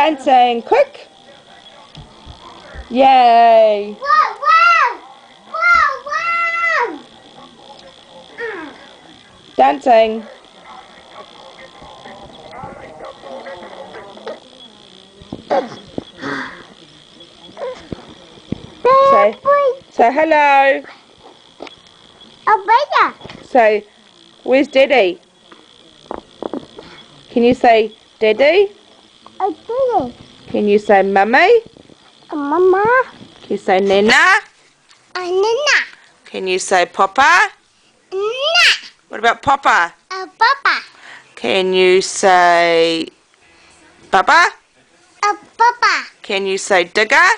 Dancing, quick. Yay. Wow, wow. Wow, wow. Dancing. Say hello. Oh, Say, where's Daddy? Can you say Daddy? oh, Can you say Mummy? Mama. Can you say Nana? Nana. Can you say Papa? Nana. What about Papa? Papa. Can you say Baba? Papa. Can you say Digger?